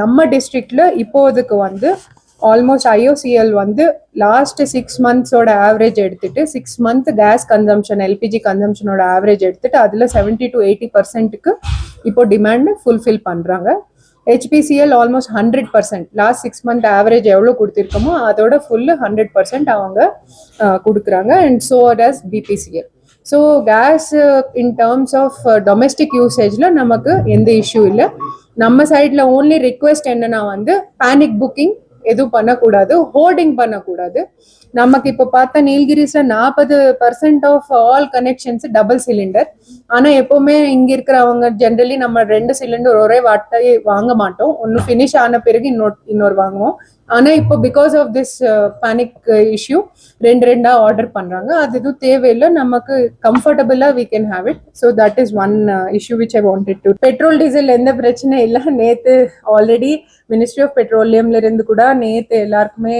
நம்ம டிஸ்ட்ரிக்ட்ல இப்போதுக்கு வந்து ஆல்மோஸ்ட் IOCL வந்து லாஸ்ட் 6 monthsோட ஆவரேஜ் எடுத்துட்டு 6 month கேஸ் கன்சம்ஷன் எல்பிஜி கன்சம்ஷனோட ஆவரேஜ் எடுத்துட்டு அதில் 70-80%க்கு இப்போ டிமாண்ட் ஃபுல்ஃபில் பண்ணுறாங்க. HPCL almost 100%. Last 6 month average எவ்வளோ கொடுத்துருக்கோமோ அதோட ஃபுல்லு 100% அவங்க கொடுக்குறாங்க. And so does BPCL. So gas in terms of domestic யூசேஜில் நமக்கு எந்த இஷ்யூ இல்லை. நம்ம சைடில் ஓன்லி ரிக்வெஸ்ட் என்னன்னா வந்து பேனிக் புக்கிங் எதுவும் பண்ணக்கூடாது, ஹோர்டிங் பண்ணக்கூடாது. நமக்கு இப்போ பார்த்தா நீல்கிரிஸ்ல 40% of all connections double cylinder. ஆனா எப்பவுமே இங்க இருக்கிறவங்க ஜென்ரலி நம்ம 2 சிலிண்டர் ஒரே வாட்டை வாங்க மாட்டோம், ஒன்னு ஃபினிஷ் ஆன பிறகு இன்னொரு வாங்குவோம். ஆனா இப்போ because of this panic issue ரெண்டா ஆர்டர் பண்றாங்க. அது எதுவும் தேவையில்லை, நமக்கு கம்ஃபர்டபுளா we can have it. So that is one issue which I wanted to. Petrol diesel எந்த பிரச்சனை இல்லை. நேத்து ஆல்ரெடி மினிஸ்ட்ரி ஆஃப் பெட்ரோலியம்ல இருந்து கூட நேத்து எல்லாருக்குமே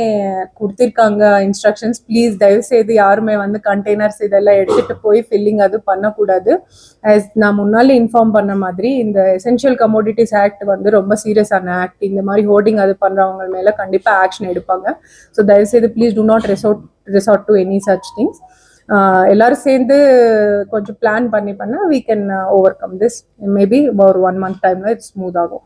கொடுத்திருக்காங்க இன்ஸ்ட்ரக்ஷன்ஸ். ப்ளீஸ் தயவு செய்து யாருமே வந்து கண்டெய்னர்ஸ் இதெல்லாம் எடுத்துட்டு போய் ஃபில்லிங் அது பண்ணக்கூடாது. நான் முன்னாலே இன்ஃபார்ம் பண்ண மாதிரி இந்த எசென்ஷியல் கமோடிட்டிஸ் ஆக்ட் வந்து ரொம்ப சீரியஸான ஆக்ட். இந்த மாதிரி ஹோர்டிங் அது பண்றவங்க மேல கண்டிப்பா ஆக்ஷன் எடுப்பாங்க. ஸோ தயவு செய்து please do not resort to any such things. எல்லாரும் சேர்ந்து கொஞ்சம் பிளான் பண்ணா we can overcome this. Maybe ஒரு 1 month டைம்ல இட்ஸ் ஸ்மூத் ஆகும்.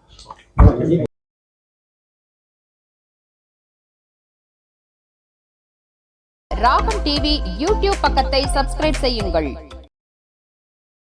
ராகம் டிவி யூடியூப் பக்கத்தை சப்ஸ்கிரைப் செய்யுங்கள்.